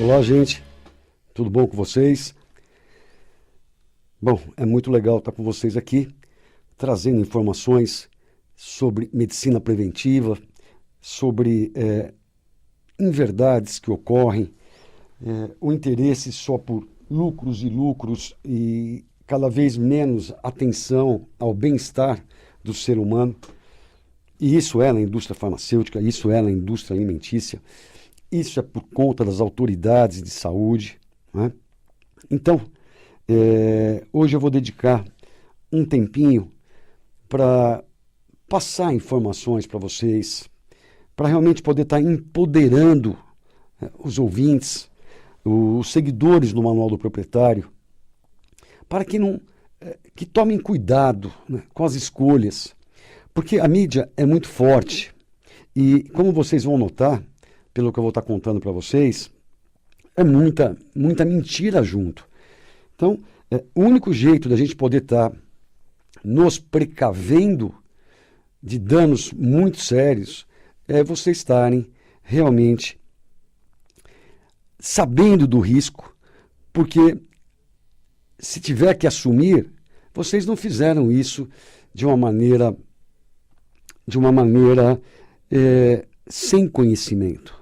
Olá, gente. Tudo bom com vocês? Bom, é muito legal estar com vocês aqui, trazendo informações sobre medicina preventiva, sobre inverdades que ocorrem, o interesse só por lucros e cada vez menos atenção ao bem-estar do ser humano. E isso é na indústria farmacêutica, isso é na indústria alimentícia, isso é por conta das autoridades de saúde, né? Então, hoje eu vou dedicar um tempinho para passar informações para vocês, para realmente poder estar empoderando os ouvintes, os seguidores do Manual do Proprietário, para que tomem cuidado, né, com as escolhas, porque a mídia é muito forte e, como vocês vão notar, pelo que eu vou estar contando para vocês, é muita mentira junto. Então, o único jeito da gente poder estar nos precavendo de danos muito sérios é vocês estarem realmente sabendo do risco, porque se tiver que assumir, vocês não fizeram isso de uma maneira sem conhecimento.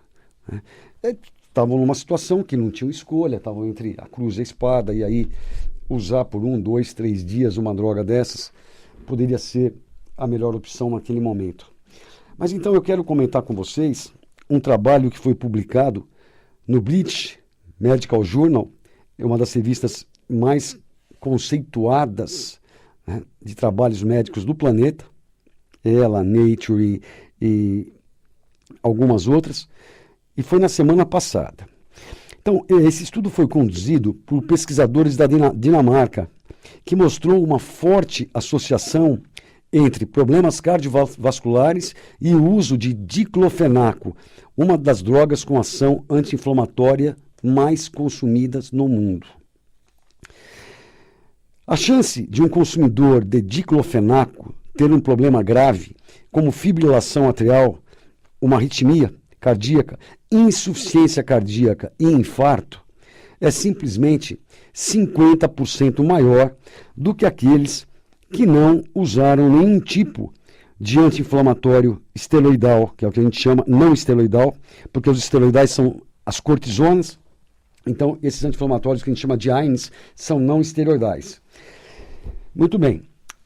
Estavam numa situação que não tinham escolha, estavam entre a cruz e a espada, e aí usar por 1, 2, 3 dias uma droga dessas poderia ser a melhor opção naquele momento. Mas então eu quero comentar com vocês um trabalho que foi publicado no British Medical Journal, é uma das revistas mais conceituadas, né, de trabalhos médicos do planeta, ela, Nature e algumas outras, e foi na semana passada. Então, esse estudo foi conduzido por pesquisadores da Dinamarca, que mostrou uma forte associação entre problemas cardiovasculares e o uso de diclofenaco, uma das drogas com ação anti-inflamatória mais consumidas no mundo. A chance de um consumidor de diclofenaco ter um problema grave, como fibrilação atrial, uma arritmia cardíaca, insuficiência cardíaca e infarto, é simplesmente 50% maior do que aqueles que não usaram nenhum tipo de anti-inflamatório esteroidal, que é o que a gente chama não esteroidal, porque os esteroidais são as cortisonas, então esses anti-inflamatórios que a gente chama de AINES são não esteroidais. Muito bem,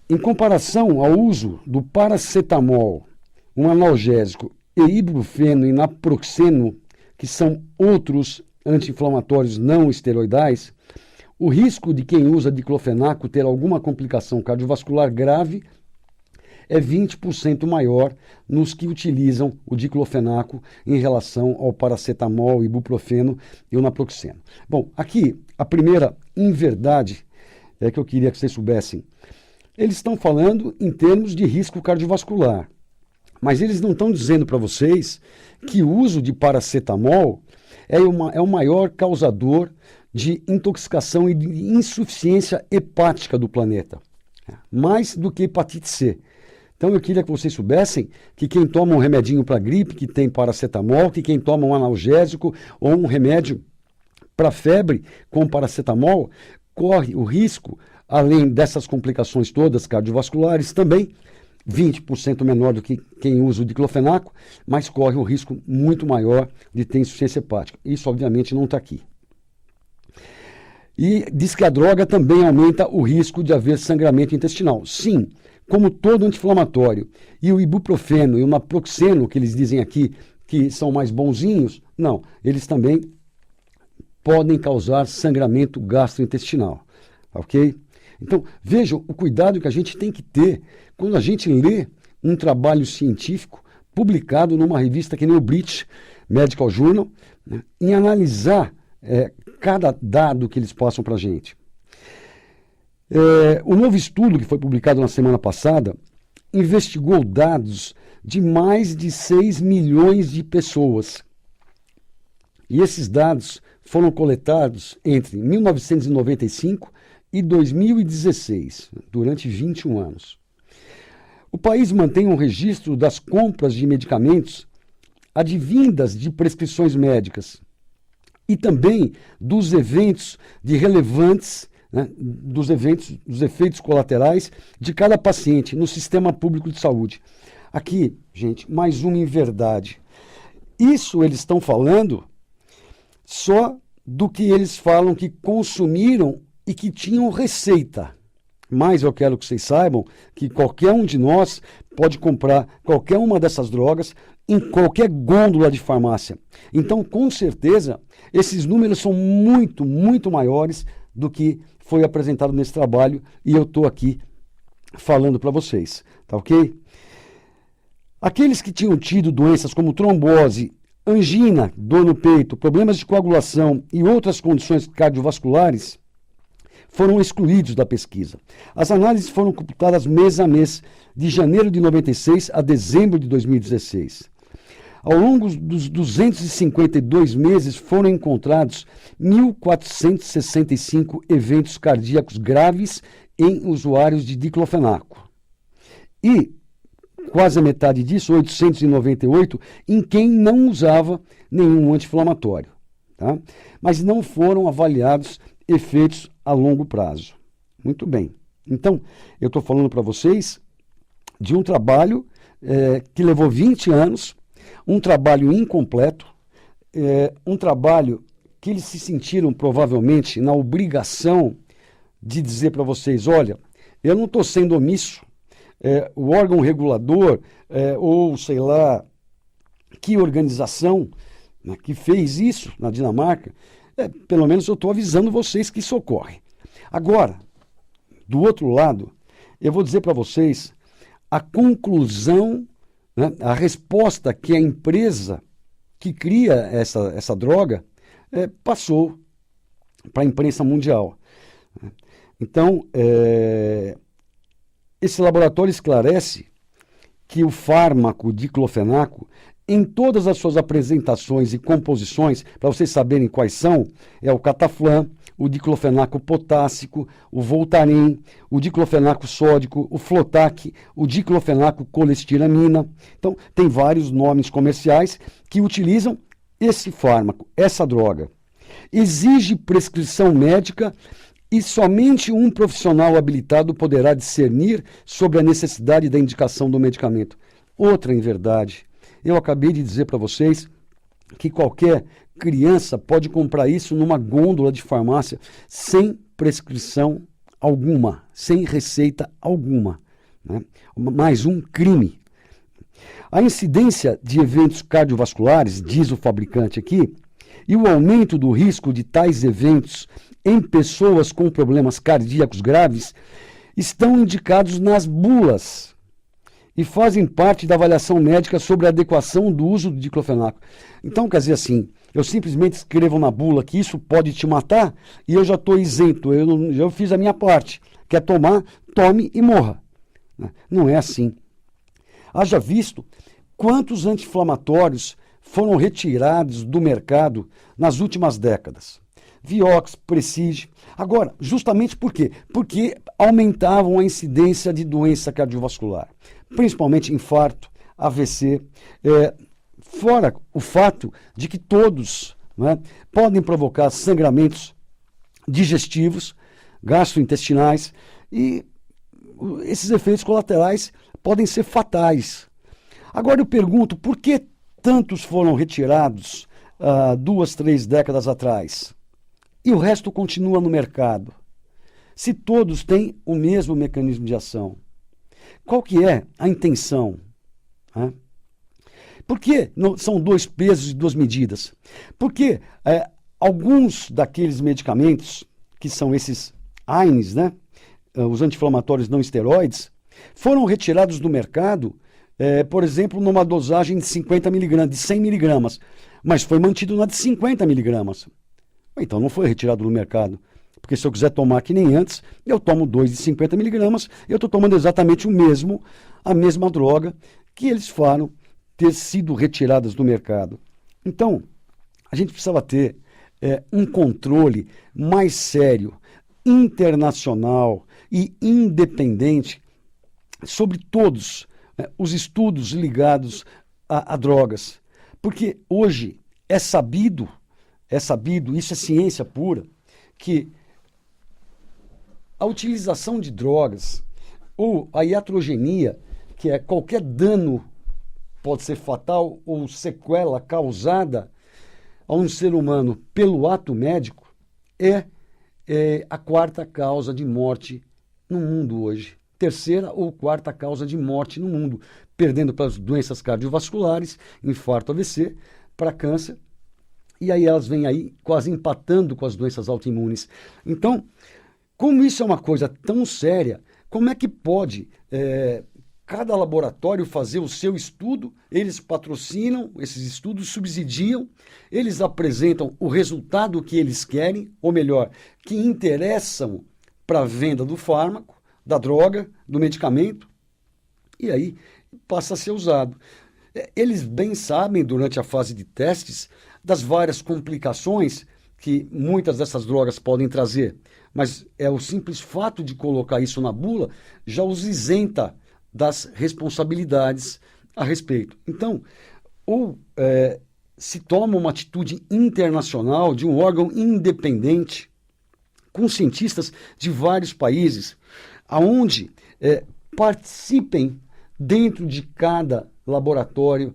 em comparação ao uso do paracetamol, um analgésico, e ibuprofeno e naproxeno, que são outros anti-inflamatórios não esteroidais, o risco de quem usa diclofenaco ter alguma complicação cardiovascular grave é 20% maior nos que utilizam o diclofenaco em relação ao paracetamol, ibuprofeno e o naproxeno. Bom, aqui a primeira inverdade é que eu queria que vocês soubessem. Eles estão falando em termos de risco cardiovascular, mas eles não estão dizendo para vocês que o uso de paracetamol é o maior causador de intoxicação e de insuficiência hepática do planeta, mais do que hepatite C. Então eu queria que vocês soubessem que quem toma um remedinho para gripe, que tem paracetamol, que quem toma um analgésico ou um remédio para febre com paracetamol, corre o risco, além dessas complicações todas cardiovasculares, também 20% menor do que quem usa o diclofenaco, mas corre um risco muito maior de ter insuficiência hepática. Isso, obviamente, não está aqui. E diz que a droga também aumenta o risco de haver sangramento intestinal. Sim, como todo anti-inflamatório. E o ibuprofeno e o naproxeno, que eles dizem aqui que são mais bonzinhos, não, eles também podem causar sangramento gastrointestinal. Ok? Então, vejam o cuidado que a gente tem que ter quando a gente lê um trabalho científico publicado numa revista que nem o British Medical Journal, né, em analisar cada dado que eles passam para a gente. O novo estudo que foi publicado na semana passada investigou dados de mais de 6 milhões de pessoas. E esses dados foram coletados entre 1995 e 2016, durante 21 anos. O país mantém um registro das compras de medicamentos advindas de prescrições médicas. e também dos eventos de relevantes, né, dos efeitos colaterais de cada paciente no sistema público de saúde. Aqui, gente, mais uma inverdade. Isso eles estão falando só do que eles falam que consumiram e que tinham receita. Mas eu quero que vocês saibam que qualquer um de nós pode comprar qualquer uma dessas drogas em qualquer gôndola de farmácia. Então, com certeza, esses números são muito, muito maiores do que foi apresentado nesse trabalho e eu estou aqui falando para vocês, tá ok? Aqueles que tinham tido doenças como trombose, angina, dor no peito, problemas de coagulação e outras condições cardiovasculares foram excluídos da pesquisa. As análises foram computadas mês a mês, de janeiro de 96 a dezembro de 2016. Ao longo dos 252 meses foram encontrados 1.465 eventos cardíacos graves em usuários de diclofenaco. E quase a metade disso, 898, em quem não usava nenhum anti-inflamatório. Tá? Mas não foram avaliados efeitos a longo prazo. Muito bem. Então, eu estou falando para vocês de um trabalho que levou 20 anos, um trabalho incompleto, um trabalho que eles se sentiram provavelmente na obrigação de dizer para vocês, olha, eu não estou sendo omisso, o órgão regulador, ou sei lá, que organização, né, que fez isso na Dinamarca, pelo menos eu estou avisando vocês que isso ocorre. Agora, do outro lado, eu vou dizer para vocês a conclusão, né, a resposta que a empresa que cria essa droga passou para a imprensa mundial. Então, esse laboratório esclarece que o fármaco diclofenaco, em todas as suas apresentações e composições, para vocês saberem quais são, é o cataflam, o diclofenaco potássico, o voltaren, o diclofenaco sódico, o flotac, o diclofenaco colestiramina. Então, tem vários nomes comerciais que utilizam esse fármaco, essa droga. Exige prescrição médica e somente um profissional habilitado poderá discernir sobre a necessidade da indicação do medicamento. Outra inverdade. Eu acabei de dizer para vocês que qualquer criança pode comprar isso numa gôndola de farmácia sem prescrição alguma, sem receita alguma. Né? Mais um crime. A incidência de eventos cardiovasculares, diz o fabricante aqui, e o aumento do risco de tais eventos em pessoas com problemas cardíacos graves estão indicados nas bulas e fazem parte da avaliação médica sobre a adequação do uso do diclofenaco. Então, quer dizer assim, eu simplesmente escrevo na bula que isso pode te matar e eu já estou isento, eu fiz a minha parte. Quer tomar? Tome e morra. Não é assim. Haja visto quantos anti-inflamatórios foram retirados do mercado nas últimas décadas. Vioxx, Prestige. Agora, justamente por quê? Porque aumentavam a incidência de doença cardiovascular, principalmente infarto, AVC, fora o fato de que todos, né, podem provocar sangramentos digestivos, gastrointestinais, e esses efeitos colaterais podem ser fatais. Agora eu pergunto, por que tantos foram retirados 2, 3 décadas atrás? E o resto continua no mercado. Se todos têm o mesmo mecanismo de ação, qual que é a intenção? Né? Por que não, são 2 pesos e 2 medidas? Porque alguns daqueles medicamentos, que são esses AINES, né? Os anti-inflamatórios não esteroides, foram retirados do mercado, por exemplo, numa dosagem de 50 miligramas, de 100 miligramas, mas foi mantido na de 50 miligramas. Então não foi retirado do mercado, porque se eu quiser tomar que nem antes, eu tomo 2 de 50 miligramas, eu estou tomando exatamente a mesma droga que eles falam ter sido retiradas do mercado. Então, a gente precisava ter um controle mais sério, internacional e independente sobre todos os estudos ligados a drogas. Porque hoje é sabido é sabido, isso é ciência pura, que a utilização de drogas ou a iatrogenia, que é qualquer dano pode ser fatal ou sequela causada a um ser humano pelo ato médico, é a quarta causa de morte no mundo hoje. Terceira ou quarta causa de morte no mundo, perdendo para as doenças cardiovasculares, infarto, AVC, para câncer, e aí elas vêm aí quase empatando com as doenças autoimunes. Então, como isso é uma coisa tão séria, como é que pode cada laboratório fazer o seu estudo? Eles patrocinam esses estudos, subsidiam, eles apresentam o resultado que eles querem, ou melhor, que interessam para a venda do fármaco, da droga, do medicamento, e aí passa a ser usado. Eles bem sabem, durante a fase de testes, das várias complicações que muitas dessas drogas podem trazer, mas é o simples fato de colocar isso na bula já os isenta das responsabilidades a respeito. Então, ou se toma uma atitude internacional de um órgão independente, com cientistas de vários países, aonde participem dentro de cada laboratório,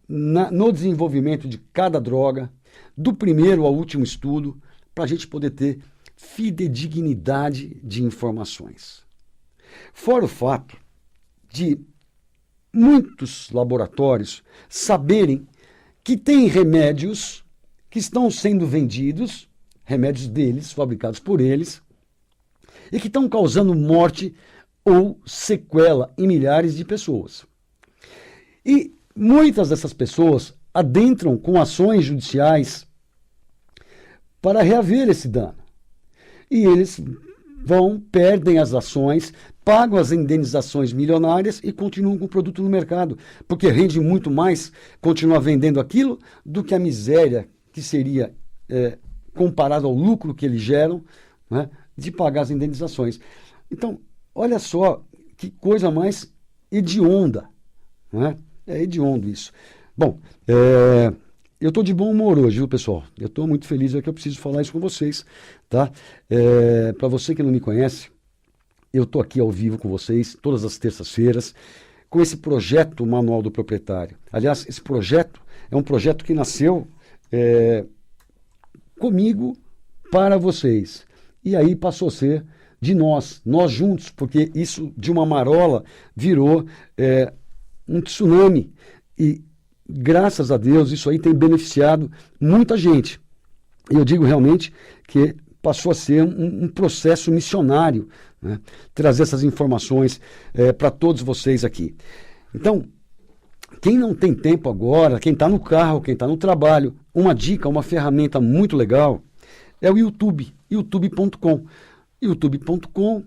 no desenvolvimento de cada droga, do primeiro ao último estudo, para a gente poder ter fidedignidade de informações. Fora o fato de muitos laboratórios saberem que tem remédios que estão sendo vendidos, remédios deles, fabricados por eles, e que estão causando morte ou sequela em milhares de pessoas. E muitas dessas pessoas adentram com ações judiciais para reaver esse dano. E eles perdem as ações, pagam as indenizações milionárias e continuam com o produto no mercado, porque rende muito mais continuar vendendo aquilo do que a miséria que seria comparado ao lucro que eles geram, né, de pagar as indenizações. Então, olha só que coisa mais hedionda, né? É hediondo isso. Bom, eu estou de bom humor hoje, viu, pessoal? Eu estou muito feliz, é que eu preciso falar isso com vocês, tá? Para você que não me conhece, eu estou aqui ao vivo com vocês, todas as terças-feiras, com esse projeto Manual do Proprietário. Aliás, esse projeto é um projeto que nasceu comigo para vocês. E aí passou a ser de nós juntos, porque isso de uma marola virou um tsunami. E graças a Deus isso aí tem beneficiado muita gente. E eu digo realmente que passou a ser um processo missionário, né? Trazer essas informações para todos vocês aqui. Então, quem não tem tempo agora, quem está no carro, quem está no trabalho, uma dica, uma ferramenta muito legal é o YouTube, youtube.com. youtube.com,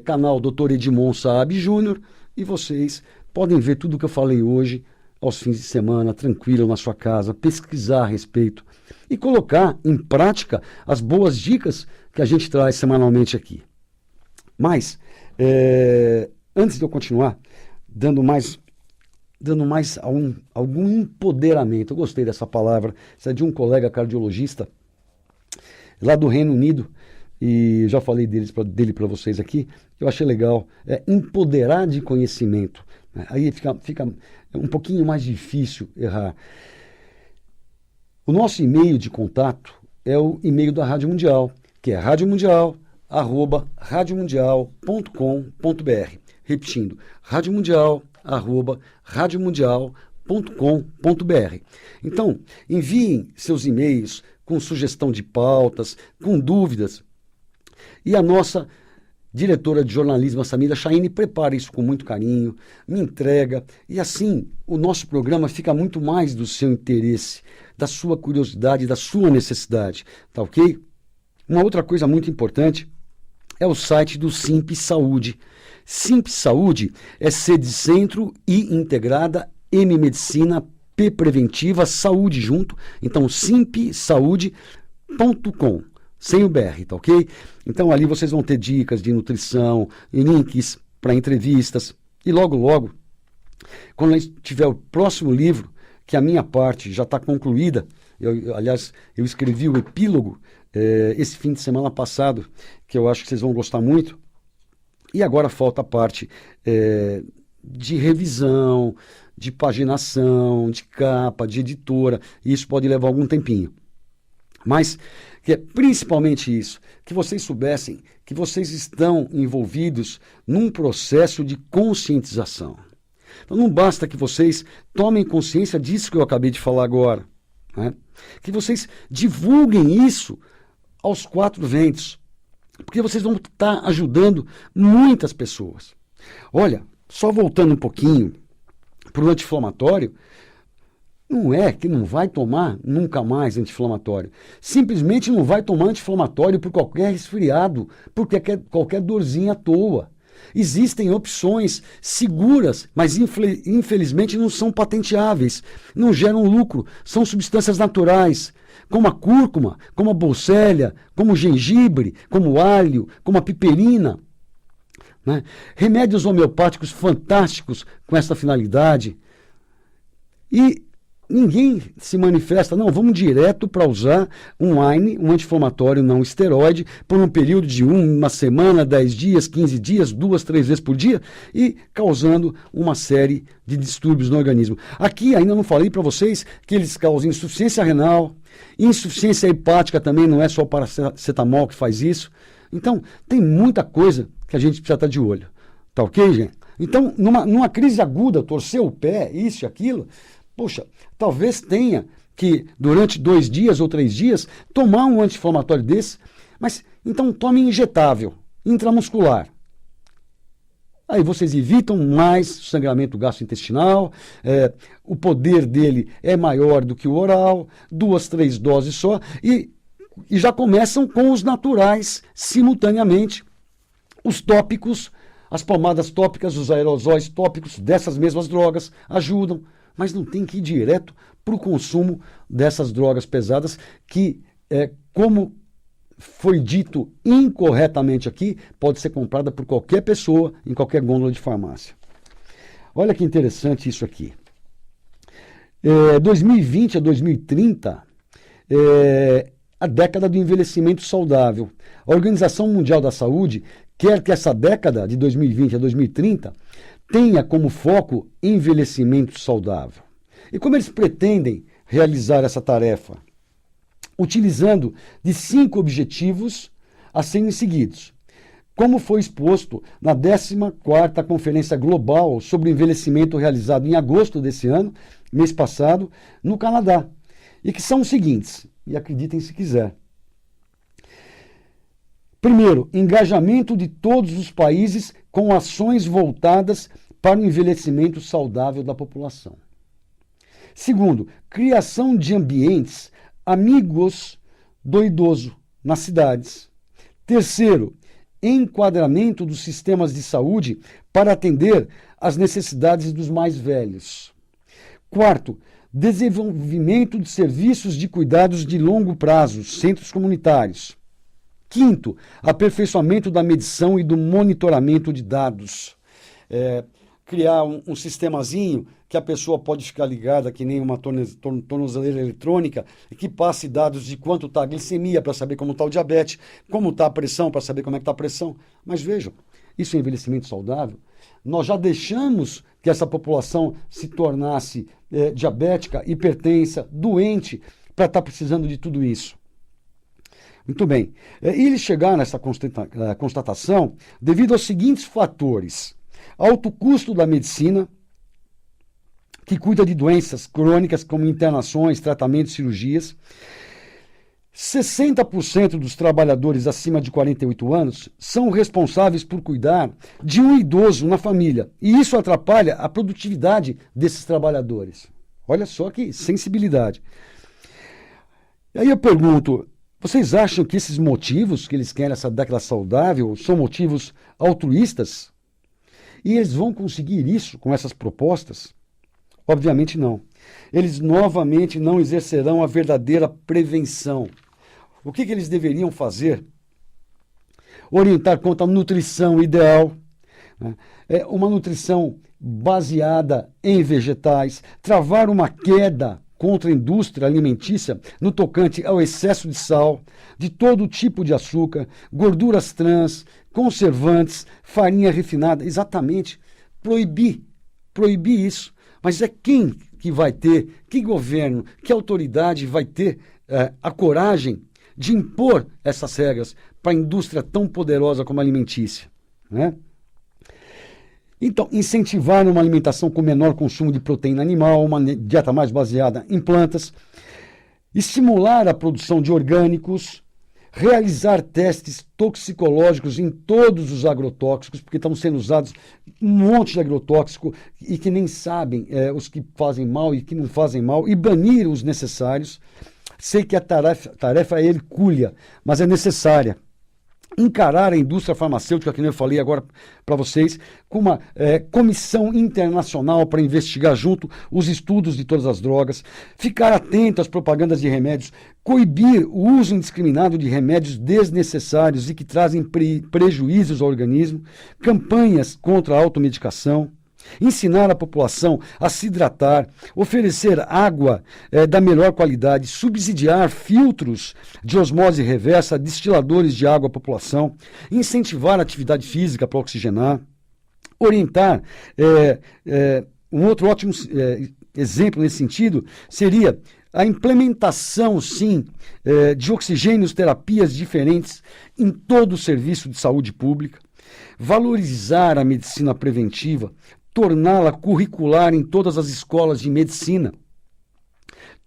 canal Dr. Edmond Saab Júnior, e vocês podem ver tudo o que eu falei hoje aos fins de semana, tranquilo na sua casa, pesquisar a respeito e colocar em prática as boas dicas que a gente traz semanalmente aqui. Mas, antes de eu continuar, dando mais algum empoderamento, eu gostei dessa palavra, isso é de um colega cardiologista lá do Reino Unido, e já falei dele para vocês aqui, eu achei legal, empoderar de conhecimento. Aí fica um pouquinho mais difícil errar. O nosso e-mail de contato é o e-mail da Rádio Mundial, que é radiomundial@radiomundial.com.br. Repetindo, radiomundial@radiomundial.com.br. Então, enviem seus e-mails com sugestão de pautas, com dúvidas. E a nossa diretora de jornalismo, a Samira Chaine, prepara isso com muito carinho, me entrega, e assim o nosso programa fica muito mais do seu interesse, da sua curiosidade, da sua necessidade, tá ok? Uma outra coisa muito importante é o site do Simp Saúde. Simp Saúde é C de Centro, I integrada, M Medicina, P Preventiva, Saúde junto, então simpsaude.com. Sem o BR, tá ok? Então ali vocês vão ter dicas de nutrição, links para entrevistas. E logo, logo, quando tiver o próximo livro, que a minha parte já está concluída, Aliás, eu escrevi o epílogo esse fim de semana passado, que eu acho que vocês vão gostar muito. E agora falta a parte de revisão, de paginação, de capa, de editora, e isso pode levar algum tempinho. Mas que é principalmente isso, que vocês soubessem que vocês estão envolvidos num processo de conscientização. Então não basta que vocês tomem consciência disso que eu acabei de falar agora, né? Que vocês divulguem isso aos quatro ventos, porque vocês vão estar ajudando muitas pessoas. Olha, só voltando um pouquinho para o anti-inflamatório, não é que não vai tomar nunca mais anti-inflamatório. Simplesmente não vai tomar anti-inflamatório por qualquer resfriado, por qualquer dorzinha à toa. Existem opções seguras, mas infelizmente não são patenteáveis, não geram lucro, são substâncias naturais, como a cúrcuma, como a bolsélia, como o gengibre, como o alho, como a piperina. Né? Remédios homeopáticos fantásticos com essa finalidade. E ninguém se manifesta, não, vamos direto para usar um AINE, um anti-inflamatório não esteroide, por um período de uma semana, 10 dias, 15 dias, 2, 3 vezes por dia, e causando uma série de distúrbios no organismo. Aqui ainda não falei para vocês que eles causam insuficiência renal, insuficiência hepática também, não é só o paracetamol que faz isso. Então, tem muita coisa que a gente precisa estar de olho. Tá ok, gente? Então, numa crise aguda, torcer o pé, isso e aquilo, poxa, talvez tenha que, durante 2 dias ou 3 dias, tomar um anti-inflamatório desse, mas então tome injetável, intramuscular. Aí vocês evitam mais sangramento gastrointestinal, o poder dele é maior do que o oral, 2, 3 doses só, e já começam com os naturais simultaneamente. Os tópicos, as pomadas tópicas, os aerosóis tópicos dessas mesmas drogas ajudam, mas não tem que ir direto para o consumo dessas drogas pesadas que, como foi dito incorretamente aqui, pode ser comprada por qualquer pessoa em qualquer gôndola de farmácia. Olha que interessante isso aqui. 2020 a 2030 a década do envelhecimento saudável. A Organização Mundial da Saúde quer que essa década de 2020 a 2030 tenha como foco envelhecimento saudável. E como eles pretendem realizar essa tarefa? Utilizando de 5 objetivos a serem seguidos, como foi exposto na 14ª Conferência Global sobre Envelhecimento realizada em agosto desse ano, mês passado, no Canadá, e que são os seguintes, e acreditem se quiser. Primeiro, engajamento de todos os países com ações voltadas para o envelhecimento saudável da população. Segundo, criação de ambientes amigos do idoso nas cidades. Terceiro, enquadramento dos sistemas de saúde para atender às necessidades dos mais velhos. Quarto, desenvolvimento de serviços de cuidados de longo prazo, centros comunitários. Quinto, aperfeiçoamento da medição e do monitoramento de dados. Criar um sistemazinho que a pessoa pode ficar ligada, que nem uma tornozeleira eletrônica, e que passe dados de quanto está a glicemia para saber como está o diabetes, como está a pressão para saber como é que está a pressão. Mas vejam, isso é envelhecimento saudável. Nós já deixamos que essa população se tornasse diabética, hipertensa, doente, para estar precisando de tudo isso. Muito bem. E eles chegaram nessa constatação devido aos seguintes fatores. Alto custo da medicina, que cuida de doenças crônicas como internações, tratamentos, cirurgias. 60% dos trabalhadores acima de 48 anos são responsáveis por cuidar de um idoso na família. E isso atrapalha a produtividade desses trabalhadores. Olha só que sensibilidade. E aí eu pergunto, vocês acham que esses motivos que eles querem essa década saudável são motivos altruístas? E eles vão conseguir isso com essas propostas? Obviamente não. Eles novamente não exercerão a verdadeira prevenção. O que eles deveriam fazer? Orientar quanto à nutrição ideal, né? Uma nutrição baseada em vegetais, travar uma queda contra a indústria alimentícia no tocante ao excesso de sal, de todo tipo de açúcar, gorduras trans, conservantes, farinha refinada. Exatamente. Proibir isso. Mas é quem que vai ter, que governo, que autoridade vai ter a coragem de impor essas regras para a indústria tão poderosa como a alimentícia, né? Então, incentivar uma alimentação com menor consumo de proteína animal, uma dieta mais baseada em plantas, estimular a produção de orgânicos, realizar testes toxicológicos em todos os agrotóxicos, porque estão sendo usados um monte de agrotóxico e que nem sabem os que fazem mal e que não fazem mal, e banir os necessários. Sei que a tarefa é hercúlea, mas é necessária. Encarar a indústria farmacêutica, que eu falei agora para vocês, com uma comissão internacional para investigar junto os estudos de todas as drogas, ficar atento às propagandas de remédios, coibir o uso indiscriminado de remédios desnecessários e que trazem prejuízos ao organismo, campanhas contra a automedicação, ensinar a população a se hidratar, oferecer água da melhor qualidade, subsidiar filtros de osmose reversa, destiladores de água à população, incentivar a atividade física para oxigenar, orientar. Um outro ótimo exemplo nesse sentido seria a implementação, sim, de oxigênios, terapias diferentes em todo o serviço de saúde pública, valorizar a medicina preventiva, torná-la curricular em todas as escolas de medicina.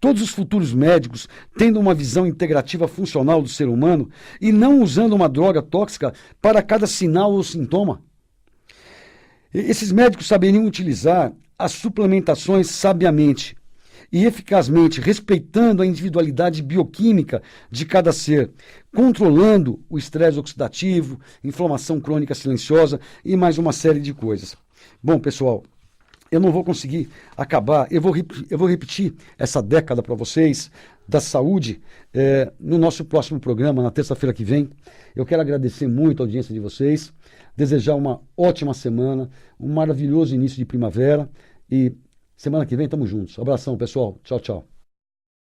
Todos os futuros médicos tendo uma visão integrativa funcional do ser humano e não usando uma droga tóxica para cada sinal ou sintoma. Esses médicos saberiam utilizar as suplementações sabiamente e eficazmente, respeitando a individualidade bioquímica de cada ser, controlando o estresse oxidativo, inflamação crônica silenciosa e mais uma série de coisas. Bom, pessoal, eu não vou conseguir acabar, eu vou repetir essa década para vocês da saúde no nosso próximo programa, na terça-feira que vem. Eu quero agradecer muito a audiência de vocês, desejar uma ótima semana, um maravilhoso início de primavera e semana que vem estamos juntos. Abração, pessoal. Tchau, tchau.